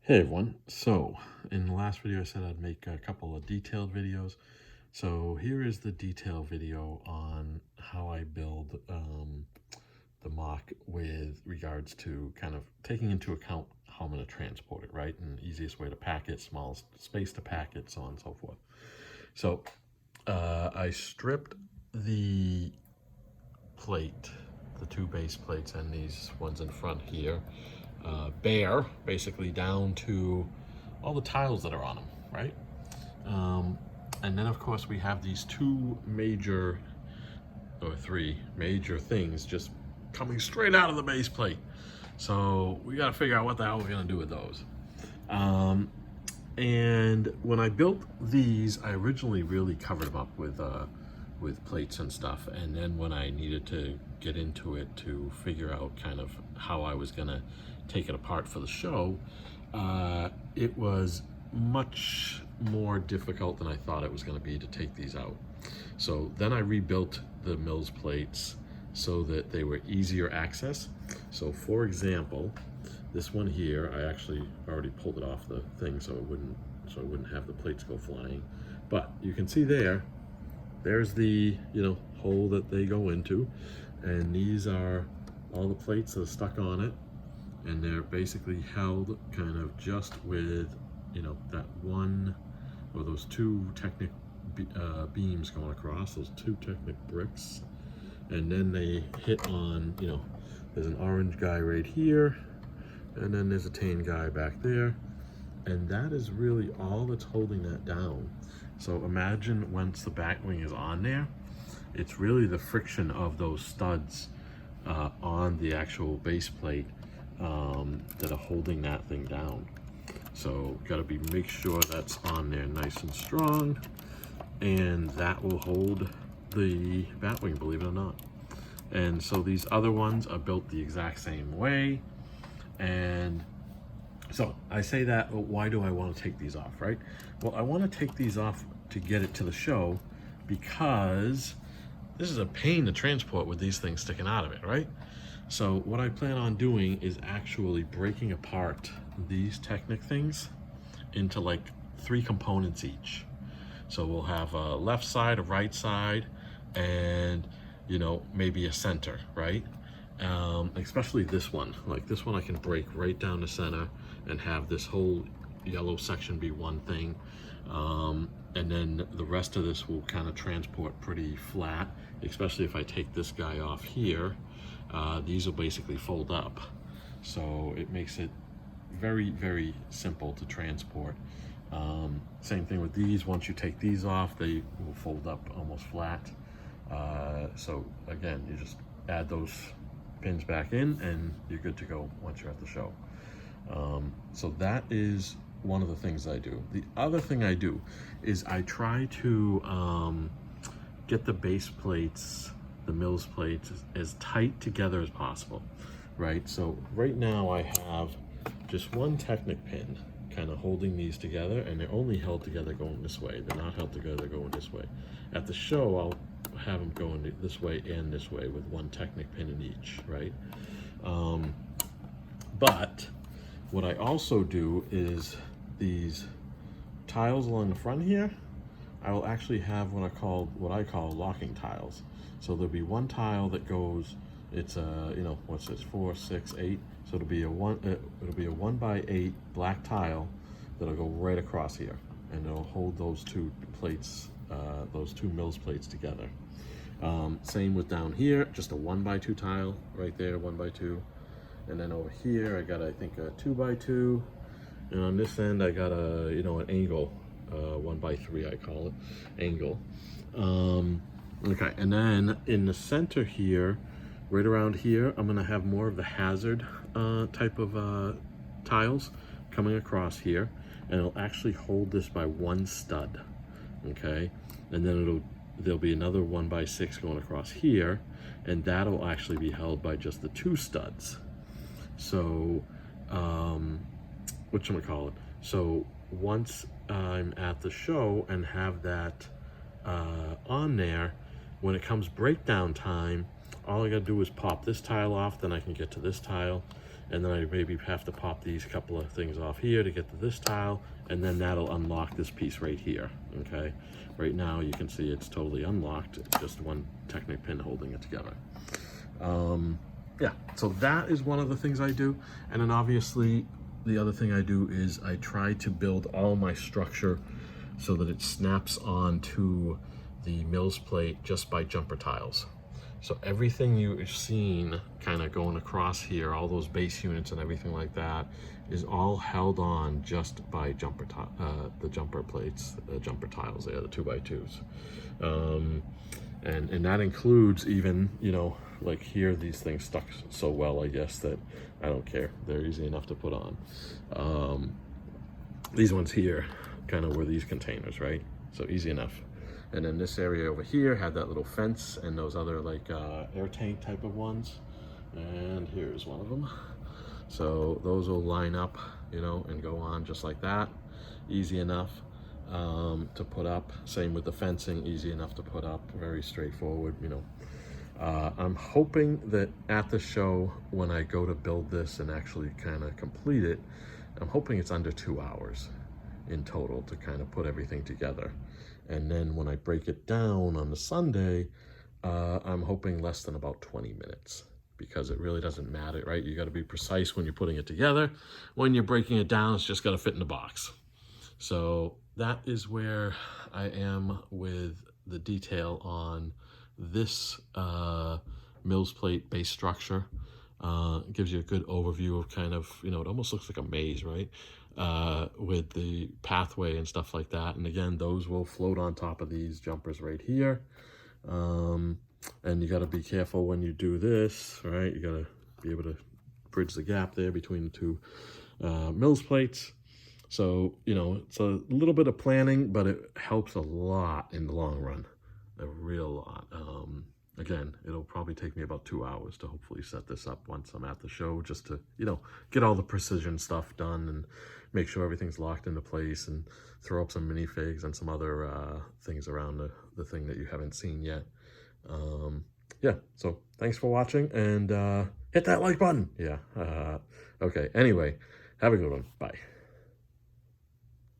Hey everyone, so in the last video I said I'd make a couple of detailed videos. So here is the detail video on how I build the MOC with regards to kind of taking into account how I'm going to transport it, right? And easiest way to pack it, smallest space to pack it, so on and so forth. So I stripped the plate, the two base plates and these ones in front here, bare, basically down to all the tiles that are on them, right? And then of course we have these two major, or three major things just coming straight out of the base plate. So we got to figure out what the hell we're going to do with those. And when I built these, I originally really covered them up with plates and stuff. And then when I needed to get into it to figure out kind of how I was gonna take it apart for the show, it was much more difficult than I thought it was gonna be to take these out. So then I rebuilt the Mills plates so that they were easier access. So for example, this one here, I actually already pulled it off the thing so it wouldn't have the plates go flying. But you can see there's the hole that they go into, and these are all the plates that are stuck on it, and they're basically held kind of just with that one or those two Technic beams going across, those two Technic bricks, and then they hit on, there's an orange guy right here, and then there's a tan guy back there, and that is really all that's holding that down. So imagine once the Batwing is on there, it's really the friction of those studs on the actual base plate that are holding that thing down. So gotta make sure that's on there nice and strong, and that will hold the Batwing, believe it or not. And so these other ones are built the exact same way. And so I say that, well, why do I want to take these off, right? Well, I want to take these off to get it to the show because this is a pain to transport with these things sticking out of it, right? So what I plan on doing is actually breaking apart these Technic things into like 3 components each. So we'll have a left side, a right side, and maybe a center, right? Especially this one. Like this one I can break right down the center and have this whole yellow section be one thing. And then the rest of this will kind of transport pretty flat, especially if I take this guy off here. These will basically fold up. So it makes it very, very simple to transport. Same thing with these. Once you take these off, they will fold up almost flat. So again, you just add those pins back in and you're good to go once you're at the show. So that is one of the things I do. The other thing I do is I try to get the base plates, the Mills plates, as tight together as possible, right? So right now I have just one Technic pin kind of holding these together, and they're only held together going this way. They're not held together going this way. At the show, I'll have them going this way and this way with one Technic pin in each, right? But what I also do is these tiles along the front here, I will actually have what I call locking tiles. So there'll be one tile that goes, it's a, what's this, 4, 6, 8. So it'll be a 1 by 8 black tile that'll go right across here, and it'll hold those two plates, those two Mills plates together. Same with down here, just a 1 by 2 tile right there, 1 by 2. And then over here, I got, I think, a 2 by 2. And on this end, I got a, an angle, 1 by 3, I call it, angle. Okay, and then in the center here, right around here, I'm gonna have more of the hazard type of tiles coming across here, and it'll actually hold this by one stud, okay? And then there'll be another 1 by 6 going across here, and that'll actually be held by just the 2 studs. So, whatchamacallit? So once I'm at the show and have that on there, when it comes breakdown time, all I gotta do is pop this tile off, then I can get to this tile, and then I maybe have to pop these couple of things off here to get to this tile, and then that'll unlock this piece right here, okay? Right now you can see it's totally unlocked, it's just one Technic pin holding it together. Yeah, so that is one of the things I do, and then obviously the other thing I do is I try to build all my structure so that it snaps onto the mills plate just by jumper tiles. So everything you've seen kind of going across here, all those base units and everything like that, is all held on just by the jumper plates, the jumper tiles there, the 2x2s. And that includes even, you know, like here, these things stuck so well, I guess, that I don't care. They're easy enough to put on. These ones here kind of were these containers, right? So easy enough. And then this area over here had that little fence and those other like air tank type of ones. And here's one of them. So those will line up, you know, and go on just like that. Easy enough to put up. Same with the fencing, easy enough to put up, very straightforward, you know. I'm hoping that at the show, when I go to build this and actually kind of complete it, I'm hoping it's under 2 hours in total to kind of put everything together. And then when I break it down on the Sunday, I'm hoping less than about 20 minutes, because it really doesn't matter, right? You got to be precise when you're putting it together. When you're breaking it down, it's just got to fit in the box. So that is where I am with the detail on this mills plate base structure. It gives you a good overview of kind of, you know, it almost looks like a maze, right? With the pathway and stuff like that. And again, those will float on top of these jumpers right here. And you got to be careful when you do this, right? You got to be able to bridge the gap there between the two mills plates. So, you know, it's a little bit of planning, but it helps a lot in the long run, a real lot. Again, it'll probably take me about 2 hours to hopefully set this up once I'm at the show, just to, you know, get all the precision stuff done and make sure everything's locked into place, and throw up some minifigs and some other things around the thing that you haven't seen yet. Yeah, so thanks for watching, and hit that like button. Yeah, okay, anyway, have a good one. Bye.